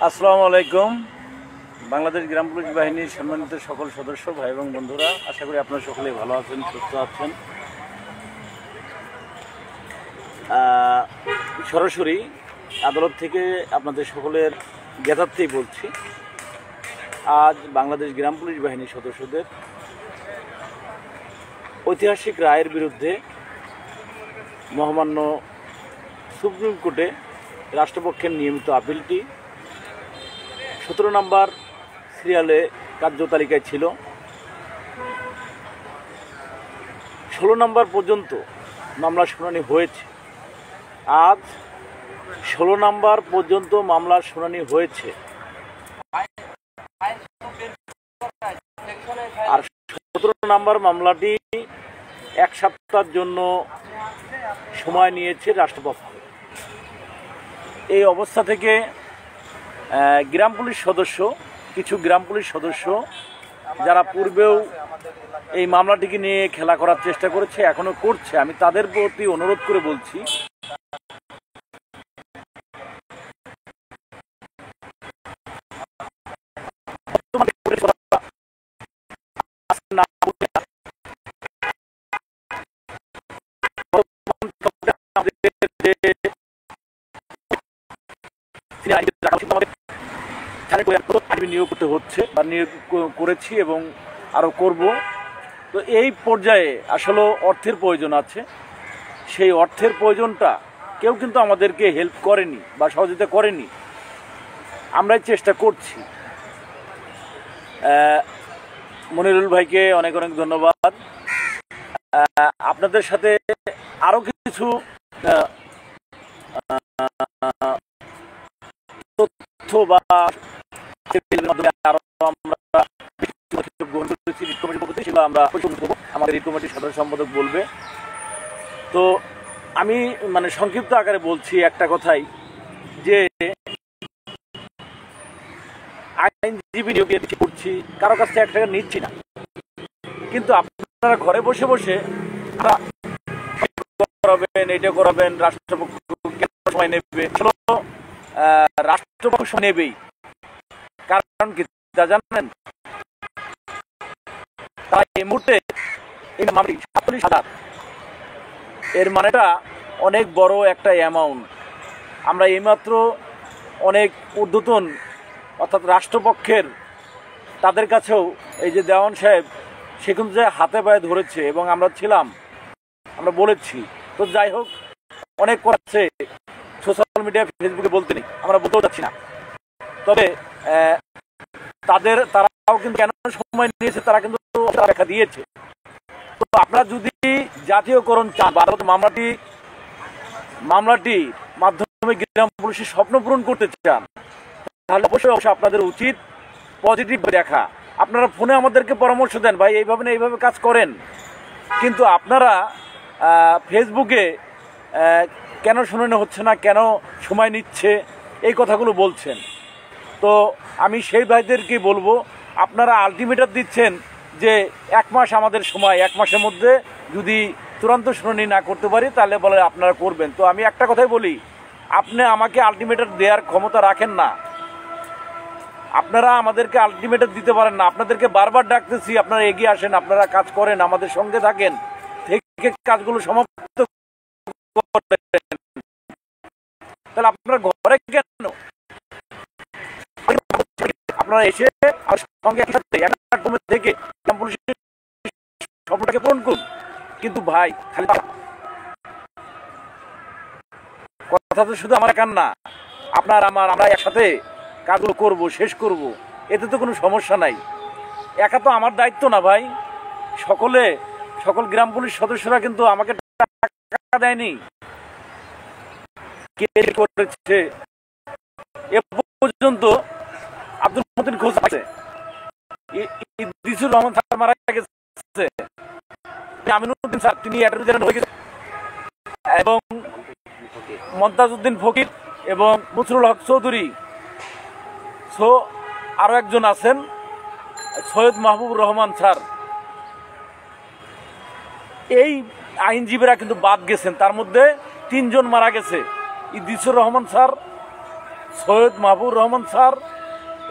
আসসালামু আলাইকুম। বাংলাদেশ গ্রাম পুলিশ বাহিনীর সম্মানিত সকল সদস্য ভাই এবং বন্ধুরা, আশা করি আপনারা সকলেই ভালো আছেন, সুস্থ আছেন। সরাসরি আদালত থেকে আপনাদের সকলের জ্ঞাতার্থেই বলছি, আজ বাংলাদেশ গ্রাম পুলিশ বাহিনীর সদস্যদের ঐতিহাসিক রায়ের বিরুদ্ধে মহামান্য সুপ্রিম কোর্টে রাষ্ট্রপক্ষের নিয়মিত আপিলটি 17 নম্বর সিরিয়ালে কার্যতালিকায় ছিল। 16 নম্বর পর্যন্ত মামলার শুনানি হয়েছে। আজ 16 নম্বর পর্যন্ত মামলার শুনানি হয়েছে, আর 17 নম্বর মামলাটি 1 সপ্তাহের জন্য সময় নিয়েছে রাষ্ট্রপক্ষ। এই অবস্থা থেকে গ্রাম পুলিশ সদস্য, কিছু গ্রাম পুলিশ সদস্য যারা পূর্বেও এই মামলাটিকে নিয়ে খেলা করার চেষ্টা করেছে, এখনো করছে, আমি তাদের প্রতি অনুরোধ করে বলছি, নিয়োগ করতে হচ্ছে বা নিয়োগ করেছি এবং আরও করব। তো এই পর্যায়ে আসলে অর্থের প্রয়োজন আছে। সেই অর্থের প্রয়োজনটা কেউ কিন্তু আমাদেরকে হেল্প করেনি বা সহযোগিতা করেনি, আমরাই চেষ্টা করছি। মনিরুল ভাইকে অনেক অনেক ধন্যবাদ। আপনাদের সাথে আরও কিছু তথ্য বা আমাদের এই কমিটির সাধারণ সম্পাদক বলবে। তো আমি সংক্ষিপ্ত আকারে বলছি একটা কথাই, যে আইনজীবী নিয়োগ করছি, কারো কাছ থেকে 1 টাকা নিচ্ছি না, কিন্তু আপনারা ঘরে বসে বসে করাবেন, এটা করাবেন, রাষ্ট্রপক্ষ কেন সময় নেবে, রাষ্ট্রপক্ষ নেবেই। কারণ কি তা জানেন? তাই এই মুহূর্তে 47,000, এর মানেটা অনেক বড় একটা অ্যামাউন্ট। আমরা এইমাত্র অনেক ঊর্ধ্বতন অর্থাৎ রাষ্ট্রপক্ষের তাদের কাছেও এই যে দেওয়ান সাহেব, সে কিন্তু যে হাতে পায়ে ধরেছে এবং আমরা ছিলাম, আমরা বলেছি। তো যাই হোক, অনেক করাচ্ছে সোশ্যাল মিডিয়া, ফেসবুকে বলতে নেই, আমরা বলতেও যাচ্ছি না। তবে তারাও কিন্তু কেন সময় নিয়েছে, তারা কিন্তু দেখা দিয়েছে। তো আপনারা যদি জাতীয়করণ চান, মামলাটি মাধ্যমে গ্রাম পুলিশের স্বপ্ন পূরণ করতে চান, তাহলে অবশ্যই আপনাদের উচিত পজিটিভ দেখা। আপনারা ফোনে আমাদেরকে পরামর্শ দেন, ভাই এইভাবে না এইভাবে কাজ করেন, কিন্তু আপনারা ফেসবুকে কেন শুনানি হচ্ছে না, কেন সময় নিচ্ছে, এই কথাগুলো বলছেন। তো আমি সেই ভাইদেরকে বলবো, আপনারা আলটিমেটাম দিচ্ছেন যে 1 মাস আমাদের সময়, 1 মাসের মধ্যে যদি চূড়ান্ত শুনানি না করতে পারি তাহলে বলে আপনারা করবেন। তো আমি একটা কথাই বলি, আপনি আমাকে আলটিমেটাম দেওয়ার ক্ষমতা রাখেন না, আপনারা আমাদেরকে আলটিমেটাম দিতে পারেন না। আপনাদেরকে বারবার ডাকতেছি, আপনারা এগিয়ে আসেন, আপনারা কাজ করেন, আমাদের সঙ্গে থাকেন, থেকে কাজগুলো সমাপ্ত করেন। তাহলে আপনারা ঘরে কেন? আপনারা এসে সঙ্গে থেকে স্বপ্নটাকে পূরণ করুন। কিন্তু ভাই, খালি কথা তো শুধু আমার একার না, আমরা একসাথে কাজগুলো করব, শেষ করব, এতে তো কোনো সমস্যা নাই। একা তো আমার দায়িত্ব না ভাই, সকল গ্রাম পুলিশ সদস্যরা কিন্তু আমাকে টাকা দেয়নি, কে করেছে এ পর্যন্ত আব্দুল মতিন খোঁজ আছে, ইদ্রিসুর রহমান স্যার মারা গেছে, আমিনুদ্দিন স্যার তিনি অ্যাটর্নি জেনারেল হয়ে গেছে, এবং মমতাজউদ্দিন ফকির এবং মুসরুল হক চৌধুরী, আরো একজন আছেন সৈয়দ মাহবুবুর রহমান স্যার। এই আইনজীবীরা কিন্তু বাদ গেছেন, তার মধ্যে 3 জন মারা গেছে, ইদ্রিসুর রহমান স্যার, সৈয়দ মাহবুব রহমান স্যার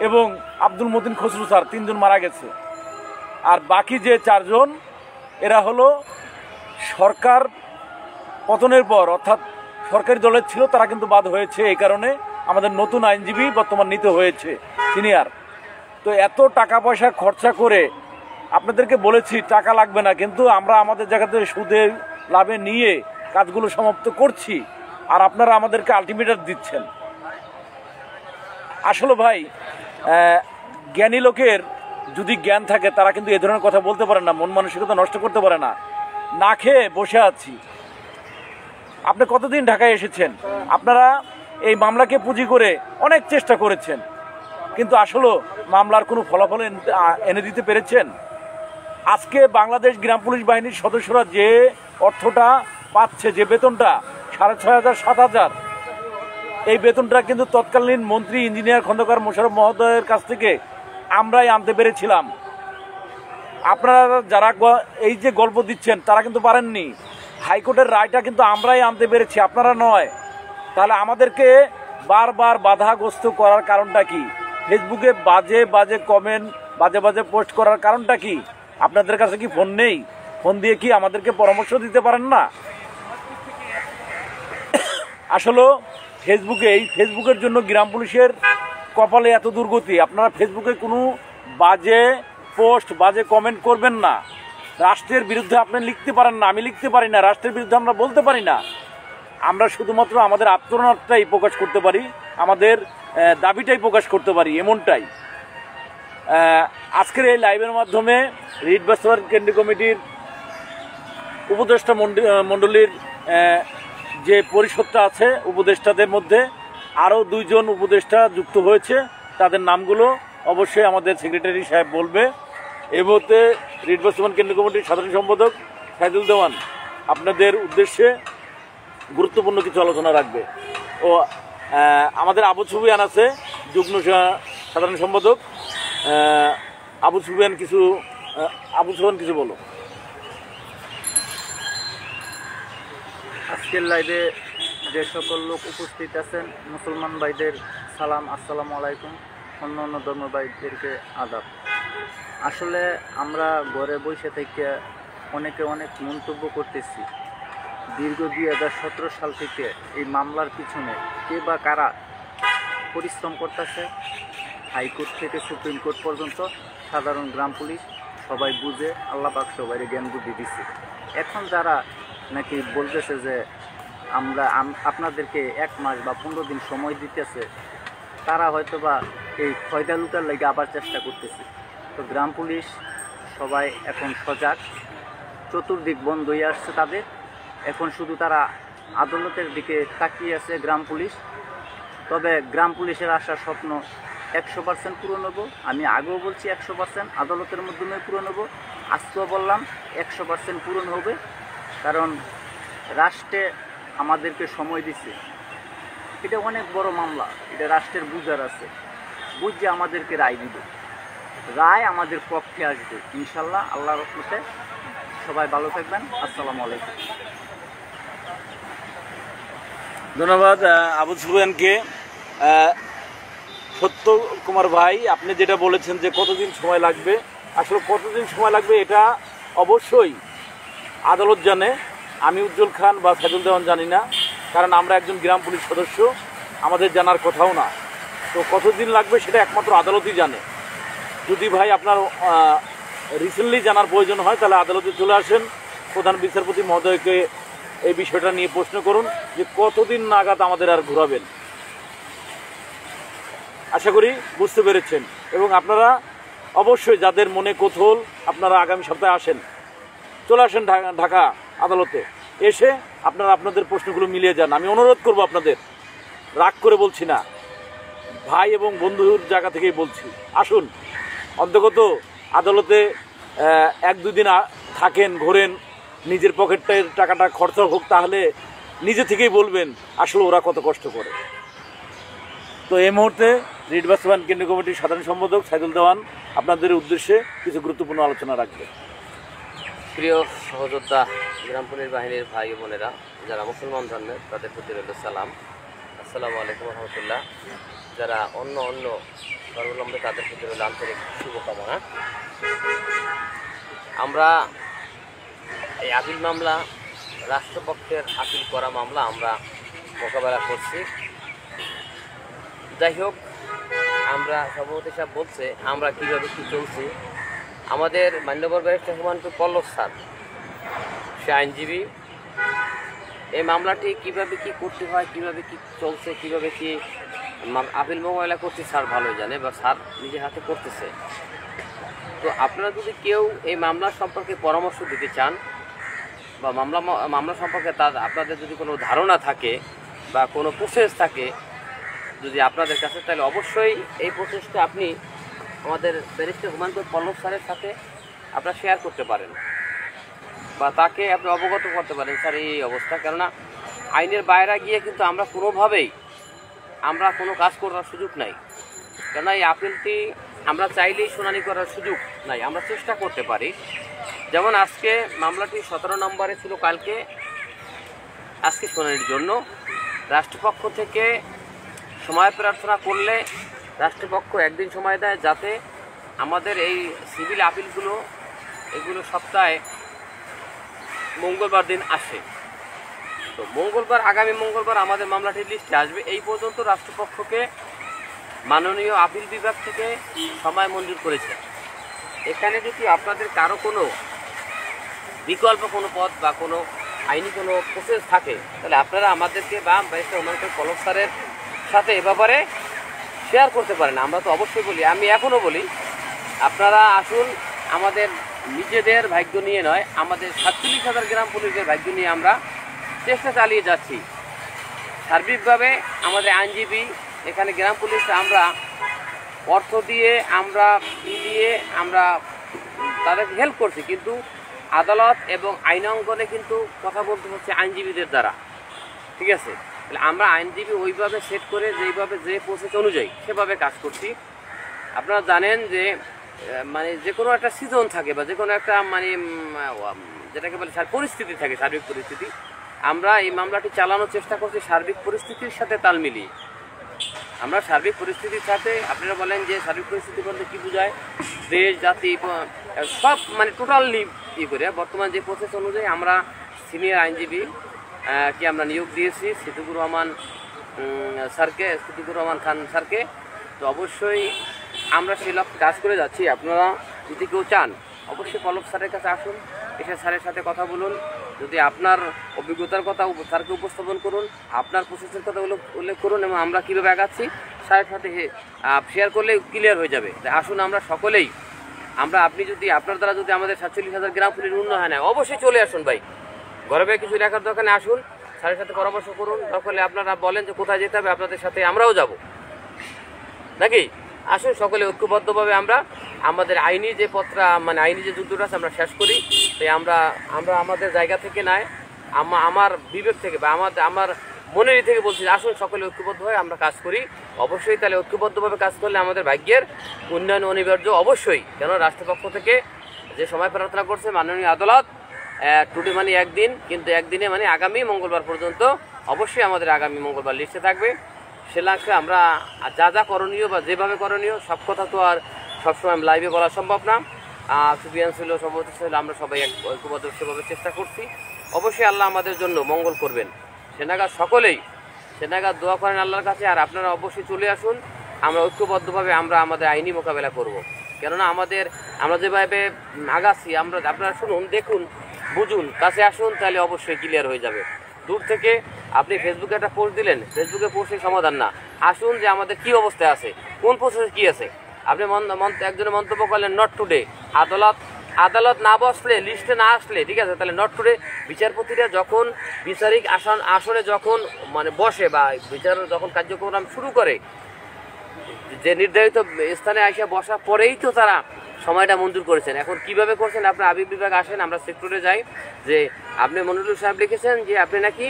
এবং আব্দুল মতিন খসরু স্যার, 3 জন মারা গেছে। আর বাকি যে 4 জন এরা হলো সরকার পতনের পর, অর্থাৎ সরকারি দলের ছিল, তারা কিন্তু বাদ হয়েছে। এই কারণে আমাদের নতুন আইনজীবী বর্তমান নিতে হয়েছে, সিনিয়র। তো এত টাকা পয়সা খরচা করে আপনাদেরকে বলেছি টাকা লাগবে না, কিন্তু আমরা আমাদের জায়গা থেকে সুদে লাভে নিয়ে কাজগুলো সমাপ্ত করছি, আর আপনারা আমাদেরকে আলটিমেটাম দিচ্ছেন। আসলে ভাই, জ্ঞানী লোকের যদি জ্ঞান থাকে তারা কিন্তু এ ধরনের কথা বলতে পারে না, মন মানসিকতা নষ্ট করতে পারে না। না খেয়ে বসে আছি। আপনি কতদিন ঢাকায় এসেছেন? আপনারা এই মামলাকে পুঁজি করে অনেক চেষ্টা করেছেন, কিন্তু আসলে মামলার কোনো ফলাফল এনে দিতে পেরেছেন? আজকে বাংলাদেশ গ্রাম পুলিশ বাহিনীর সদস্যরা যে অর্থটা পাচ্ছে, যে বেতনটা 6,500 7,000, এই বেতনটা কিন্তু তৎকালীন মন্ত্রী ইঞ্জিনিয়ার খন্দকার মোশাররফ মহোদয়ের কাছ থেকে আমরাই আনতে পেরেছিলাম। আপনারা যারা এই যে গল্প দিচ্ছেন তারা কিন্তু পারেননি। হাইকোর্টের রায়টা কিন্তু আমরাই আনতে পেরেছি, আপনারা নয়। তাহলে আমাদেরকে বারবার বাধাগ্রস্ত করার কারণটা কি? ফেসবুকে বাজে বাজে কমেন্ট, বাজে বাজে পোস্ট করার কারণটা কি? আপনাদের কাছে কি ফোন নেই? ফোন দিয়ে কি আমাদেরকে পরামর্শ দিতে পারেন না? আসলে ফেসবুকের জন্য গ্রাম পুলিশের কপালে এত দুর্গতি। আপনারা ফেসবুকে কোনো বাজে পোস্ট, বাজে কমেন্ট করবেন না। রাষ্ট্রের বিরুদ্ধে আপনি লিখতে পারেন না, আমি লিখতে পারি না, রাষ্ট্রের বিরুদ্ধে আমরা বলতে পারি না। আমরা শুধুমাত্র আমাদের আত্মনাটটাই প্রকাশ করতে পারি, আমাদের দাবিটাই প্রকাশ করতে পারি, এমনটাই। আজকের এই লাইভের মাধ্যমে রিট বাস্তবায়ন কেন্দ্রীয় কমিটির উপদেষ্টা মণ্ডলীর যে পরিষদটা আছে, উপদেষ্টাদের মধ্যে আরও 2 জন উপদেষ্টা যুক্ত হয়েছে। তাদের নামগুলো অবশ্যই আমাদের সেক্রেটারি সাহেব বলবে। এই মুহূর্তে রিট বাস্তবায়ন কেন্দ্রীয় কমিটির সাধারণ সম্পাদক সাইদুল দেওয়ান আপনাদের উদ্দেশ্যে গুরুত্বপূর্ণ কিছু আলোচনা রাখবে। ও আমাদের আবু সুফিয়ান আছে, যুগ্ম সাধারণ সম্পাদক। আবু সুফিয়ান কিছু বলো। আজকের লাইভে যে সকল লোক উপস্থিত আছেন, মুসলমান ভাইদের সালাম, আসসালামু আলাইকুম। অন্য অন্য ধর্ম ভাইদেরকে আদাব। আসলে আমরা ঘরে বসে থেকে অনেকে অনেক মন্তব্য করতেছি। দীর্ঘ 2017 সাল থেকে এই মামলার পিছনে কে বা কারা পরিশ্রম করতেছে, হাইকোর্ট থেকে সুপ্রিম কোর্ট পর্যন্ত সাধারণ গ্রাম পুলিশ সবাই বুঝে, আল্লাহ পাক সবাই জ্ঞান বুদ্ধি দিচ্ছে। এখন যারা নাকি বলতেছে যে আমরা আপনাদেরকে 1 মাস বা 15 দিন সময় দিতেছে, তারা হয়তো বা এই ফয়দা লুটার লেগে আবার চেষ্টা করতেছে। তো গ্রাম পুলিশ সবাই এখন সজাগ, চতুর্দিক বন্ধ হয়ে আসছে তাদের। এখন শুধু তারা আদালতের দিকে তাকিয়ে আছে গ্রাম পুলিশ। তবে গ্রাম পুলিশের আশা স্বপ্ন 100% পূরণ হবো। আমি আগেও বলছি 100% আদালতের মাধ্যমে পূরণ হবো, আজকেও বললাম 100% পূরণ হবে। কারণ রাষ্ট্রে আমাদেরকে সময় দিচ্ছে। এটা অনেক বড় মামলা, এটা রাষ্ট্রের বুঝার আছে, বুঝে আমাদেরকে রায় দিবে, রায় আমাদের পক্ষে আসবে ইনশাল্লাহ, আল্লাহর রহমতে। সবাই ভালো থাকবেন, আসসালামু আলাইকুম। ধন্যবাদ আবু সুফিয়ানকে। সত্য কুমার ভাই, আপনি যেটা বলেছেন যে কতদিন সময় লাগবে, আসলে কতদিন সময় লাগবে এটা অবশ্যই আদালত জানে। আমি উজ্জ্বল খান বা সাইদুল দেওয়ান জানি না, কারণ আমরা একজন গ্রাম পুলিশ সদস্য, আমাদের জানার কথাও না। তো কতদিন লাগবে সেটা একমাত্র আদালতই জানে। যদি ভাই আপনার রিসেন্টলি জানার প্রয়োজন হয় তাহলে আদালতে চলে আসেন, প্রধান বিচারপতি মহোদয়কে এই বিষয়টা নিয়ে প্রশ্ন করুন যে কতদিন নাগাদ আমাদের আর ঘোরাবেন। আশা করি বুঝতে পেরেছেন। এবং আপনারা অবশ্যই যাদের মনে কৌতূহল, আপনারা আগামী সপ্তাহে আসেন, চলে আসেন ঢাকা আদালতে, এসে আপনারা আপনাদের প্রশ্নগুলো মিলিয়ে যান। আমি অনুরোধ করব আপনাদের, রাগ করে বলছি না, ভাই এবং বন্ধুর জায়গা থেকেই বলছি, আসুন অন্তত আদালতে 1-2 দিন থাকেন, ঘোরেন, নিজের পকেটের টাকাটা খরচা হোক, তাহলে নিজে থেকেই বলবেন আসলে ওরা কত কষ্ট করে। তো এই মুহূর্তে রিট বাস্তবায়ন কেন্দ্রীয় কমিটির সাধারণ সম্পাদক সাইদুল দেওয়ান আপনাদের উদ্দেশ্যে কিছু গুরুত্বপূর্ণ আলোচনা রাখবে। প্রিয় সহযোদ্ধা গ্রাম পুলিশ বাহিনীর ভাই বোনেরা, যারা মুসলমান ধর্মের, তাদের প্রতি রইল সালাম, আসসালামু আলাইকুম রহমতুল্লাহ। যারা অন্য অন্য ধর্মাবলম্বী তাদের ক্ষেত্রে হলো আন্তরিক শুভকামনা। আমরা এই আপিল মামলা, রাষ্ট্রপক্ষের আপিল করা মামলা আমরা মোকাবেলা করছি। যাই হোক, আমরা সভাপতি সাহেব বলছে আমরা কীভাবে কী চলছি। আমাদের মান্যবর ব্যারিস্টার হুমায়ুন পল্লব স্যার, সে আইনজীবী, এই মামলাটি কিভাবে কি করতে হয়, কিভাবে কি চলছে, কিভাবে কি আপিল মোকাবেলা করছে স্যার ভালোই জানে, বা স্যার নিজের হাতে করতেছে। তো আপনারা যদি কেউ এই মামলা সম্পর্কে পরামর্শ দিতে চান বা মামলা সম্পর্কে আপনাদের যদি কোনো ধারণা থাকে বা কোনো প্রসেস থাকে যদি আপনাদের কাছে, তাহলে অবশ্যই এই প্রসেসটা আপনি আমাদের ব্যারিস্টার হুমায়ুন পল্লব স্যারের সাথে আপনারা শেয়ার করতে পারেন বা তাকে আপনি অবগত করতে পারেন স্যার এই অবস্থা। কেননা আইনের বাইরে গিয়ে কিন্তু আমরা কোনোভাবেই কোনো কাজ করার সুযোগ নাই। কেননা এই আপিলটি আমরা চাইলেই শুনানি করার সুযোগ নাই, আমরা চেষ্টা করতে পারি। যেমন আজকে মামলাটি 17 নম্বরে ছিল, আজকে শুনানির জন্য রাষ্ট্রপক্ষ থেকে সময় প্রার্থনা করলে রাষ্ট্রপক্ষ একদিন সময় দেয়, যাতে আমাদের এই সিভিল আপিলগুলো এগুলো সপ্তাহে মঙ্গলবার দিন আসে। তো আগামী মঙ্গলবার আমাদের মামলাটির লিস্টে আসবে। এই পর্যন্ত রাষ্ট্রপক্ষকে মাননীয় আপিল বিভাগ থেকে সময় মঞ্জুর করেছে। এখানে যদি আপনাদের কারো কোনো বিকল্প কোনো পথ বা কোনো আইনি কোনো প্রসেস থাকে, তাহলে আপনারা আমাদেরকে বা ব্যারিস্টার হুমায়ুন পল্লব স্যারের সাথে এ ব্যাপারে শেয়ার করতে পারেন। আমরা তো অবশ্যই বলি, আমি এখনও বলি, আপনারা আসুন, আমাদের নিজেদের ভাগ্য নিয়ে নয়, আমাদের 47,000 গ্রাম পুলিশের ভাগ্য নিয়ে আমরা চেষ্টা চালিয়ে যাচ্ছি। সার্বিকভাবে আমাদের আইনজীবী এখানে গ্রাম পুলিশ আমরা অর্থ দিয়ে আমরা তাদেরকে হেল্প করছি, কিন্তু আদালত এবং আইন অঙ্গনে কিন্তু কথা বলতে হচ্ছে আইনজীবীদের দ্বারা। ঠিক আছে, তাহলে আমরা আইনজীবী ওইভাবে সেট করে যেইভাবে যে প্রসেস অনুযায়ী সেভাবে কাজ করছি। আপনারা জানেন যে যে কোনো একটা সিজন থাকে বা যে কোনো একটা যেটাকে বলে পরিস্থিতি থাকে, সার্বিক পরিস্থিতি। আমরা এই মামলাটি চালানোর চেষ্টা করছি সার্বিক পরিস্থিতির সাথে তাল মিলিয়ে। আমরা সার্বিক পরিস্থিতির সাথে, আপনারা বলেন যে সার্বিক পরিস্থিতি বলতে কী বোঝায়, দেশ জাতি সব টোটালি করে বর্তমান যে প্রসেস অনুযায়ী আমরা সিনিয়র আইনজীবী কি আমরা নিয়োগ দিয়েছি সিদ্দিকুর রহমান খান স্যারকে। তো অবশ্যই আমরা সেই লক্ষ্যে কাজ করে যাচ্ছি। আপনারা যদি কেউ চান অবশ্যই পল্লব স্যারের কাছে আসুন, এসে স্যারের সাথে কথা বলুন, যদি আপনার অভিজ্ঞতার কথা স্যারকে উপস্থাপন করুন, আপনার প্রসেসের কথা উল্লেখ করুন এবং আমরা কীভাবে আগাচ্ছি স্যারের সাথে শেয়ার করলে ক্লিয়ার হয়ে যাবে। তাই আসুন আমরা সকলেই, আপনি যদি আপনার দ্বারা যদি আমাদের 47,000 গ্রাম পুলিশ উন্নয়ন হয় না, অবশ্যই চলে আসুন ভাই, ঘরে ভাই কিছু দেখার দোকানে আসুন, স্যারের সাথে পরামর্শ করুন। দরকার হলে আপনারা বলেন যে কোথায় যেতে হবে, আপনাদের সাথে আমরাও যাব নাকি। আসুন সকলে ঐক্যবদ্ধভাবে আমরা আমাদের আইনি যে আইনি যে যুদ্ধটা আছে আমরা শেষ করি। তাই আমরা আমাদের জায়গা থেকে নয়, আমার বিবেক থেকে বা আমার মনেরই থেকে বলছি, আসুন সকলে ঐক্যবদ্ধ হয়ে আমরা কাজ করি। অবশ্যই তাহলে ঐক্যবদ্ধভাবে কাজ করলে আমাদের ভাগ্যের উন্নয়ন অনিবার্য অবশ্যই। কেন রাষ্ট্রপক্ষ থেকে যে সময় প্রার্থনা করছে মাননীয় আদালত, টুডে একদিন, কিন্তু একদিনে আগামী মঙ্গলবার পর্যন্ত অবশ্যই আমাদের আগামী মঙ্গলবার লিস্টে থাকবে। সে লাক্ষ্যে আমরা যা করণীয় বা যেভাবে করণীয় সব কথা তো আর সবসময় লাইভে বলা সম্ভব না। সুফিয়ান ছিল, সভাপতি ছিল, আমরা সবাই ঐক্যবদ্ধ সেভাবে চেষ্টা করছি। অবশ্যই আল্লাহ আমাদের জন্য মঙ্গল করবেন। সকলেই দোয়া করেন আল্লাহর কাছে। আর আপনারা অবশ্যই চলে আসুন, আমরা ঐক্যবদ্ধভাবে আমাদের আইনি মোকাবেলা করব। কেননা আমরা যেভাবে আগাচ্ছি, আপনারা শুনুন, দেখুন, বুঝুন, কাছে আসুন, তাহলে অবশ্যই ক্লিয়ার হয়ে যাবে। দূর থেকে আপনি ফেসবুকে একটা পোস্ট দিলেন, ফেসবুকে পোস্টের সমাধান না, আসুন যে আমাদের কি অবস্থায় আছে, কোন প্রসেসে কি আছে। আপনি একজনের মন্তব্য করলেন নট টুডে, আদালত না বসলে, লিস্টে না আসলে, ঠিক আছে, তাহলে নট টুডে। বিচারপতিরা যখন বিচারিক আসনে যখন বসে বা বিচার যখন কার্যক্রম শুরু করে, যে নির্ধারিত স্থানে এসে বসা পরেই তো তারা সময়টা মঞ্জুর করেছেন। এখন কিভাবে করছেন, আপনি আপিল বিভাগ আসেন, আমরা সেক্টরে যাই, যে আপনি মনিরুল সাহেব লিখেছেন যে আপনি নাকি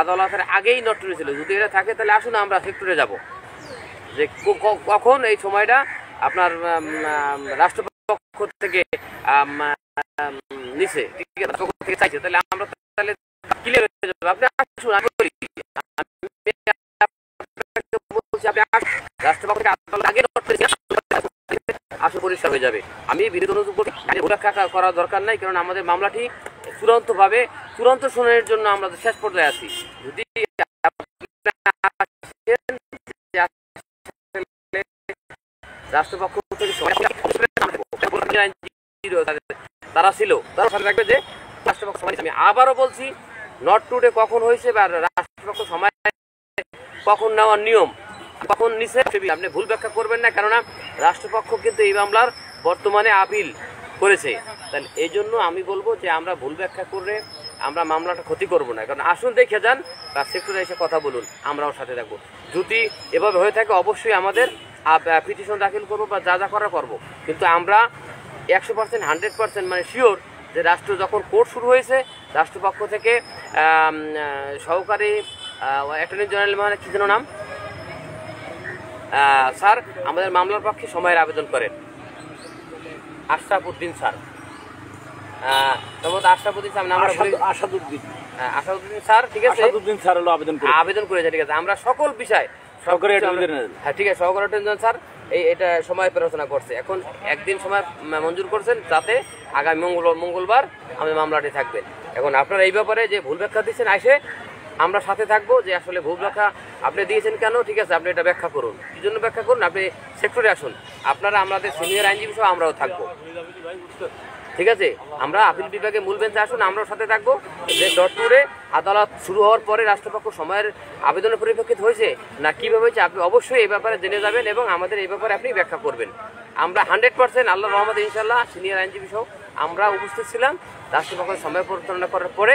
আদালতের আগেই নট টুডে ছিল। যদি এটা থাকে তাহলে আসুন আমরা সেক্টরে যাব, যে কখন এই সময়টা আপনার রাষ্ট্রপক্ষ থেকে নিছে, ঠিক আছে, রাষ্ট্রপক্ষ থেকে চাইছে, তাহলে আমরা ক্লিয়ার হয়ে যাবে। আপনি আসুন, আমি বলি বলছি আপনি রাষ্ট্রপক্ষ থেকে আগে আসলে পরিষ্কার হয়ে যাবে। আমি বিরোধী অনুরোধ করি, ব্যাখ্যা করার দরকার নাই, কারণ আমাদের মামলাটি চূড়ান্ত শুনানির জন্য আমরা শেষ পর্যায়ে আছি। যদি রাষ্ট্রপক্ষ থেকে তারা ছিল, তারা সাথে থাকবে যে রাষ্ট্রপক্ষ সময়। আমি আবারও বলছি, নট টুডে কখন হয়েছে বা রাষ্ট্রপক্ষ সময় কখন নেওয়ার নিয়ম কখন নিছে আপনি ভুল ব্যাখ্যা করবেন না, কেননা রাষ্ট্রপক্ষ কিন্তু এই মামলার বর্তমানে আপিল করেছে। তাহলে এই জন্য আমি বলবো যে আমরা ভুল ব্যাখ্যা করে আমরা মামলাটা ক্ষতি করব না, কারণ আসুন দেখে যান বা সেক্টরে এসে কথা বলুন, আমরাও সাথে থাকবো। যদি এভাবে হয়ে থাকে অবশ্যই আমাদের পিটিশন দাখিল করবো বা যা যা করা করবো, কিন্তু আমরা 100% 100% মানে শিওর যে রাষ্ট্র যখন কোর্ট শুরু হয়েছে রাষ্ট্রপক্ষ থেকে সহকারী অ্যাটর্নি জেনারেল মানে কি যেন নাম স্যার আমাদের মামলার পক্ষে সময়ের আবেদন করেন, আশরাফুদ্দিন স্যার, সম্ভবত আশরাফুদ্দিন স্যার নাম আসাদুদ্দিন স্যার, ঠিক আছে, আসাদুদ্দিন স্যার হলো আবেদন করেছে, ঠিক আছে। আমরা সকল বিষয় সহকারী অ্যাটর্নি জেনারেল, হ্যাঁ ঠিক আছে, সহকারী অ্যাটর্নি জেনারেল স্যার এটা সময় প্রার্থনা করছে। এখন একদিন সময় মঞ্জুর করছেন যাতে আগামী মঙ্গলবার আমাদের মামলাটি থাকবে। এখন আপনারা এই ব্যাপারে যে ভুল ব্যাখ্যা দিচ্ছেন আসে আমরা সাথে থাকবো, যে আসলে ভুল ব্যাখ্যা আপনি দিয়েছেন কেন, ঠিক আছে, আপনি এটা ব্যাখ্যা করুন, কি জন্য ব্যাখ্যা করুন, আপনি সেক্টরে আসুন, আপনারা আমাদের সিনিয়র আইনজীবী সহ আমরাও থাকবো, ঠিক আছে। আমরা আপিল বিভাগে মূল বেঞ্চে আসুন, আমরাও সাথে থাকবো। যে ডটপুরে আদালত শুরু হওয়ার পরে রাষ্ট্রপক্ষ সময়ের আবেদনের পরিপ্রেক্ষিত হয়েছে না কীভাবে হয়েছে আপনি অবশ্যই এই ব্যাপারে জেনে যাবেন এবং আমাদের এই ব্যাপারে আপনি ব্যাখ্যা করবেন। আমরা 100% আল্লাহ রহমতে ইনশাল্লাহ সিনিয়র আইনজীবী সহ আমরা উপস্থিত ছিলাম। রাষ্ট্রপক্ষের সময় পরিচালনা করার পরে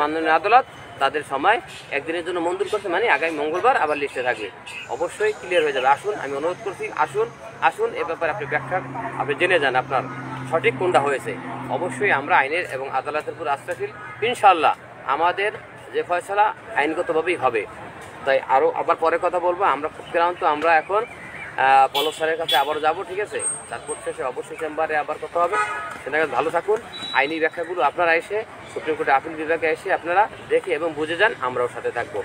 মাননীয় আদালত তাদের সময় একদিনের জন্য মঞ্জুর করছে, মানে আগামী মঙ্গলবার আবার লিস্টে থাকবে, অবশ্যই ক্লিয়ার হয়ে যাবে। আসুন, আমি অনুরোধ করছি, আসুন এ ব্যাপারে আপনি ব্যাখ্যা আপনি জেনে যান আপনার সঠিক কোনটা হয়েছে। অবশ্যই আমরা আইনের এবং আদালতের উপর আস্থাশীল, ইনশাল্লাহ আমাদের যে ফয়সালা আইনগতভাবেই হবে। তাই আবার পরে কথা বলবো, আমরা খুব ক্লান্ত, আমরা এখন পলক স্যারের কাছে আবার যাব, ঠিক আছে, তারপর শেষে অবশ্যই চেম্বারে আবার কথা হবে। সেটাকে ভালো থাকুন, আইনি ব্যাখ্যাগুলো আপনারা এসে সুপ্রিম কোর্টে আপিল বিভাগে এসে আপনারা দেখে এবং বুঝে যান, আমরাও সাথে থাকবো।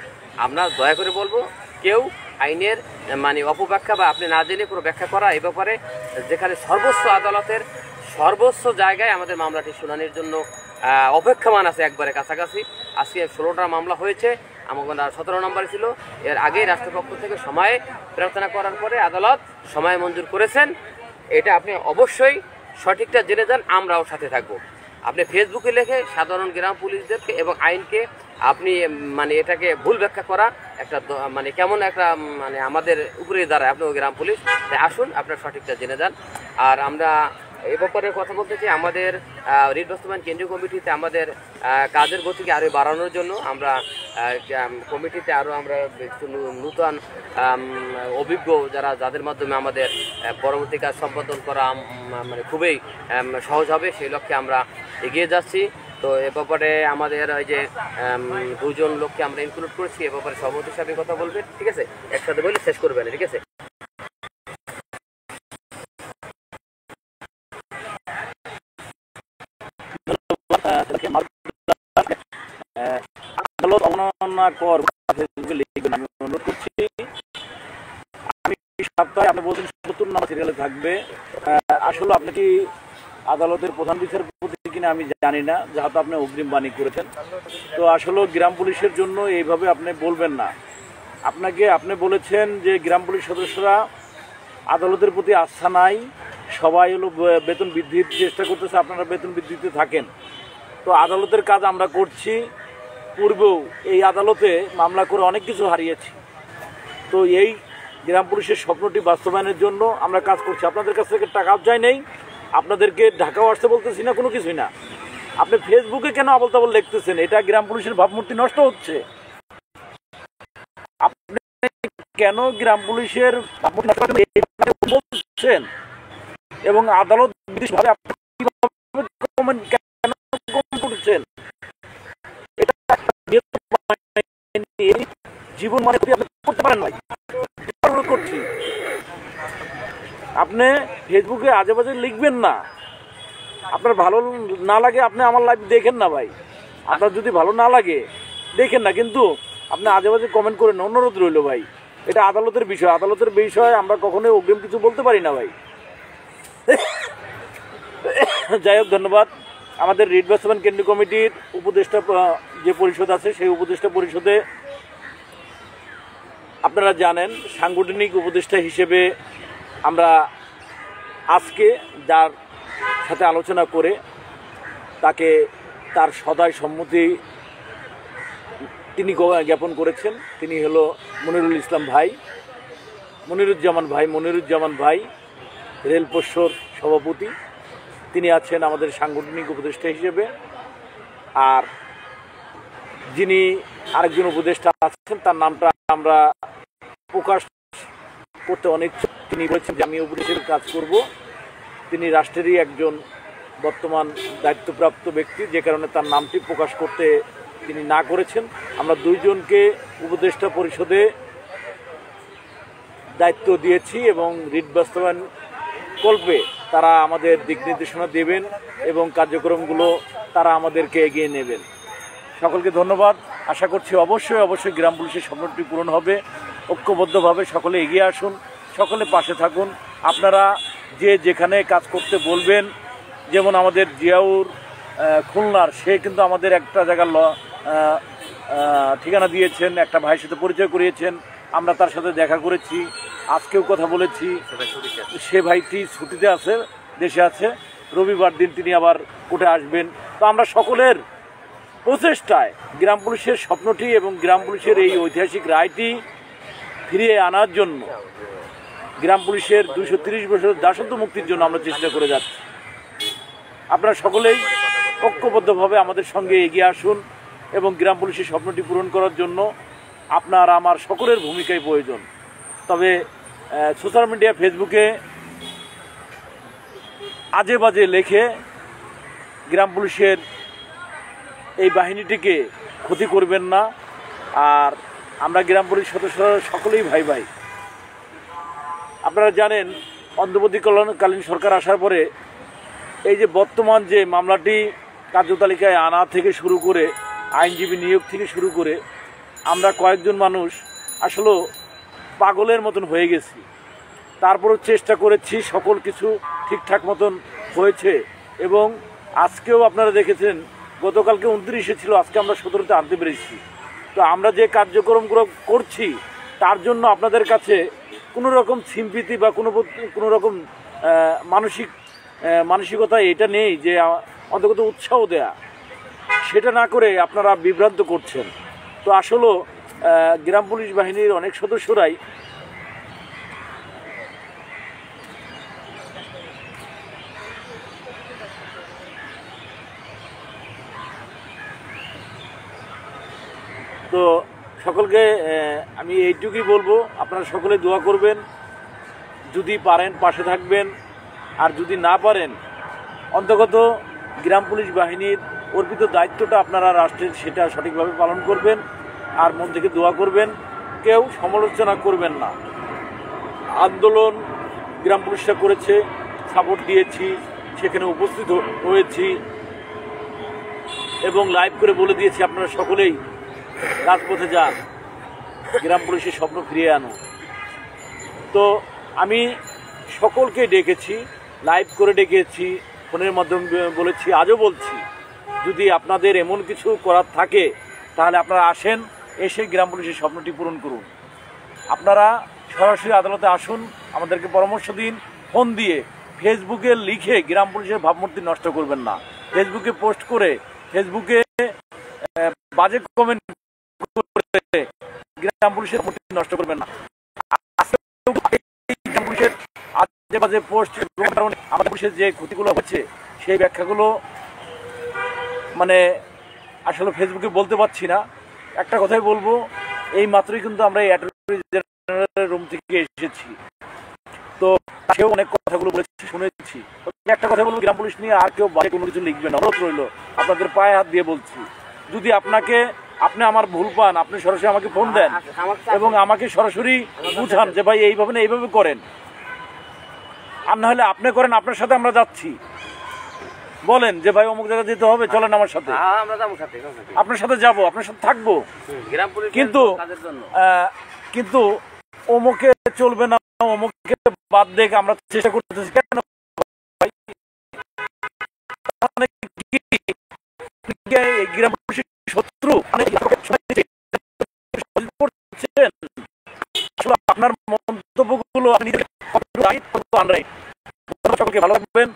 আমরা দয়া করে বলবো কেউ আইনের মানে অপব্যাখ্যা বা আপনি না জেনে কোনো ব্যাখ্যা করা এই ব্যাপারে, যেখানে সর্বোচ্চ আদালতের সর্বোচ্চ জায়গায় আমাদের মামলাটি শুনানির জন্য অপেক্ষমান আছে, একবারে কাছাকাছি। আজকে 16টা মামলা হয়েছে, আমাদের 17 নম্বরে ছিল। এর আগেই রাষ্ট্রপক্ষ থেকে সময় প্রার্থনা করার পরে আদালত সময় মঞ্জুর করেছেন। এটা আপনি অবশ্যই সঠিকটা জেনে যান, আমরাও সাথে থাকবো। আপনি ফেসবুকে লিখে সাধারণ গ্রাম পুলিশদেরকে এবং আইনকে আপনি মানে এটাকে ভুল ব্যাখ্যা করা একটা মানে কেমন একটা মানে আমাদের উপরে দাঁড়ায় আপনি গ্রাম পুলিশ। তাই আসুন আপনার সঠিকটা জেনে যান। আর আমরা এ ব্যাপারে কথা বলতে চাই, আমাদের রিট বাস্তবায়ন কেন্দ্রীয় কমিটিতে আমাদের কাজের গতিকে আরও বাড়ানোর জন্য আমরা কমিটিতে আরও আমরা নূতন অভিজ্ঞ যাদের মাধ্যমে আমাদের পরবর্তী কাজ সম্পাদন করা মানে খুবই সহজ হবে, সেই লক্ষ্যে আমরা এগিয়ে যাচ্ছি। তো এ ব্যাপারে আমাদের ওই যে 2 জন লোককে আমরা ইনক্লুড করেছি, এ ব্যাপারে সভাপতি হিসাবে কথা বলবেন, ঠিক আছে, একসাথে বলে শেষ করবেন, ঠিক আছে। আদালত অবমাননা কর লিখবেন, আমি অনুরোধ করছি। আমি সপ্তাহে আপনি বলছেন 70 নম্বর সিরিয়ালে থাকবে, আসলে আপনি কি আদালতের প্রধান বিচারপতি কিনা আমি জানি না, যেহেতু আপনি অগ্রিম বাণী করেছেন। তো আসলে গ্রাম পুলিশের জন্য এইভাবে আপনি বলবেন না। আপনি বলেছেন যে গ্রাম পুলিশ সদস্যরা আদালতের প্রতি আস্থা নাই, সবাই হলো বেতন বৃদ্ধির চেষ্টা করতেছে, আপনারা বেতন বৃদ্ধিতে থাকেন। তো আদালতের কাজ আমরা করছি, পূর্বেও এই আদালতে মামলা করে অনেক কিছু হারিয়েছি। তো এই গ্রাম পুলিশের স্বপ্নটি বাস্তবায়নের জন্য আমরা কাজ করছি। আপনাদের কাছ থেকে টাকাও চাই নেই, আপনাদেরকে ঢাকাও আসতে বলতেছি না, কোনো কিছুই না। আপনি ফেসবুকে কেন আবল তাবল লিখতেছেন? এটা গ্রাম পুলিশের ভাবমূর্তি নষ্ট হচ্ছে। আপনি কেন গ্রাম পুলিশের ভাবমূর্তি নষ্ট বলছেন এবং আদালত বিদেশভাবে আপনি কেন করছেন? এটা জীবন মানে আপনি করতে পারেন ভাই, করছি। আপনি ফেসবুকে আজে বাজে লিখবেন না। আপনার ভালো না লাগে আপনি আমার লাইভ দেখেন না ভাই, আপনার যদি ভালো না লাগে দেখেন না, কিন্তু আপনি আজে বাজে কমেন্ট করেন, অনুরোধ রইল ভাই। এটা আদালতের বিষয়, আদালতের বিষয়ে আমরা কখনোই অগ্রিম কিছু বলতে পারি না ভাই। যাই হোক, ধন্যবাদ। আমাদের রিট বাস্তবায়ন কেন্দ্রীয় কমিটির উপদেষ্টা যে পরিষদ আছে, সেই উপদেষ্টা পরিষদে আপনারা জানেন সাংগঠনিক উপদেষ্টা হিসেবে আমরা আজকে যার সাথে আলোচনা করে তাকে তার সদয় সম্মতি তিনি জ্ঞাপন করেছেন। তিনি হলো মনিরুল ইসলাম ভাই, মনিরুজ্জামান ভাই, রেল পর্ষদ সভাপতি। তিনি আছেন আমাদের সাংগঠনিক উপদেষ্টা হিসেবে। আর যিনি আরেকজন উপদেষ্টা আছেন, তার নামটা আমরা প্রকাশ করতে অনেক, তিনি বলেছেন যে আমি উপদেষ্টার কাজ করব। তিনি রাষ্ট্রেরই একজন বর্তমান দায়িত্বপ্রাপ্ত ব্যক্তি, যে কারণে তার নামটি প্রকাশ করতে তিনি না করেছেন। আমরা দুইজনকে উপদেষ্টা পরিষদে দায়িত্ব দিয়েছি এবং রিট বাস্তবায়ন কল্পে তারা আমাদের দিক নির্দেশনা দেবেন এবং কার্যক্রমগুলো তারা আমাদেরকে এগিয়ে নেবেন। সকলকে ধন্যবাদ। আশা করছি অবশ্যই গ্রাম পুলিশের স্বপ্নটি পূরণ হবে। ঐক্যবদ্ধভাবে সকলে এগিয়ে আসুন, সকলে পাশে থাকুন। আপনারা যে যেখানে কাজ করতে বলবেন, যেমন আমাদের জিয়াউর খুলনার, সে কিন্তু আমাদের একটা জায়গার ঠিকানা দিয়েছেন, একটা ভাইয়ের সাথে পরিচয় করিয়েছেন। আমরা তার সাথে দেখা করেছি, আজকেও কথা বলেছি। সে ভাইটি ছুটিতে আছে, দেশে আছে। রবিবার দিন তিনি আবার কোর্টে আসবেন। তো আমরা সকলের প্রচেষ্টায় গ্রাম পুলিশের স্বপ্নটি এবং গ্রাম পুলিশের এই ঐতিহাসিক রায়টি ফিরিয়ে আনার জন্য, গ্রাম পুলিশের 230 বছর দাসত্ব মুক্তির জন্য আমরা চেষ্টা করে যাচ্ছি। আপনারা সকলেই ঐক্যবদ্ধভাবে আমাদের সঙ্গে এগিয়ে আসুন এবং গ্রাম পুলিশের স্বপ্নটি পূরণ করার জন্য আপনার আমার সকলের ভূমিকাই প্রয়োজন। তবে সোশ্যাল মিডিয়া, ফেসবুকে আজে বাজে লেখে গ্রাম পুলিশের এই বাহিনীটিকে ক্ষতি করবেন না। আর আমরা গ্রাম পুলিশ সদস্যরা সকলেই ভাই ভাই। আপনারা জানেন অন্তর্বর্তীকালীন সরকার আসার পরে এই যে বর্তমান যে মামলাটি কার্যতালিকায় আনা থেকে শুরু করে, আইনজীবী নিয়োগ থেকে শুরু করে, আমরা কয়েকজন মানুষ আসলে পাগলের মতন হয়ে গেছি। তারপরও চেষ্টা করেছি, সকল কিছু ঠিকঠাক মতন হয়েছে। এবং আজকেও আপনারা দেখেছেন, গতকালকে 29-এ ছিল, আজকে আমরা 17-তে আনতে পেরেছি। তো আমরা যে কার্যক্রমগুলো করছি তার জন্য আপনাদের কাছে কোনো রকম সিম্পিতি বা কোনো রকম মানসিকতা এটা নেই যে অন্তত উৎসাহ দেয়া, সেটা না করে আপনারা বিভ্রান্ত করছেন। তো আসলে গ্রাম পুলিশ বাহিনীর অনেক সদস্যরাই তো সকলকে আমি এইটুকুই বলবো, আপনারা সকলে দোয়া করবেন, যদি পারেন পাশে থাকবেন, আর যদি না পারেন অন্তত গ্রাম পুলিশ বাহিনীর অর্পিত দায়িত্বটা আপনারা রাষ্ট্রের সেটা সঠিকভাবে পালন করবেন আর মন থেকে দোয়া করবেন। কেউ সমালোচনা করবেন না। আন্দোলন গ্রাম পুলিশরা করেছে, সাপোর্ট দিয়েছি, সেখানে উপস্থিত হয়েছি এবং লাইভ করে বলে দিয়েছি আপনারা সকলেই রাজপথে যান, গ্রাম পুলিশের স্বপ্ন ফিরিয়ে আনো। তো আমি সকলকে ডেকেছি, লাইভ করে ডেকেছি, ফোনের মাধ্যমে বলেছি, আজও বলছি, যদি আপনাদের এমন কিছু করার থাকে তাহলে আপনারা আসেন, এসে গ্রাম পুলিশের স্বপ্নটি পূরণ করুন। আপনারা সরাসরি আদালতে আসুন, আমাদেরকে পরামর্শ দিন, ফোন দিয়ে, ফেসবুকে লিখে গ্রাম পুলিশের ভাবমূর্তি নষ্ট করবেন না। ফেসবুকে পোস্ট করে, ফেসবুকে বাজে কমেন্ট করে গ্রাম পুলিশের মূর্তি নষ্ট করবেন না। গ্রাম পুলিশের আজে বাজে পোস্ট আমাদের পুলিশের যে ক্ষতিগুলো হচ্ছে সেই ব্যাখ্যাগুলো মানে আসলে ফেসবুকে বলতে পারছি না। একটা কথাই বলবো, এই মাত্রই কিন্তু আমরা অ্যাটর্নি জেনারেলের রুম থেকে এসেছি, তো সেও অনেক কথাগুলো বলেছি, শুনেছি। একটা কথা বলবো, গ্রাম পুলিশ নিয়ে আর কেউ বাজে কোনো কিছু লিখবে না, অনুরোধ রইল, আপনাদের পায়ে হাত দিয়ে বলছি। যদি আপনি আমার ভুল পান, আপনি সরাসরি আমাকে ফোন দেন এবং আমাকে সরাসরি বুঝান যে ভাই এইভাবে না এইভাবে করেন, আর না হলে আপনি করেন, আপনার সাথে আমরা যাচ্ছি। বলেন যে ভাই অমুক জায়গায় যেতে হবে, চলেন আমার সাথে। হ্যাঁ, আমরা যাবো সাথে, সাথে। আপনার সাথে যাব, আপনার সাথে থাকবো। গ্রাম পুলিশ কিন্তু কাজের জন্য কিন্তু অমুকে চলবে না, অমুকে বাদ দেখে আমরা চেষ্টা করতেছি কেন ভাই? মানে কি এই গ্রাম পুলিশের শত্রু? মানে করছেন? আসলে আপনার মন্তব্যগুলো আপনি সকলকে ভালো রাখবেন।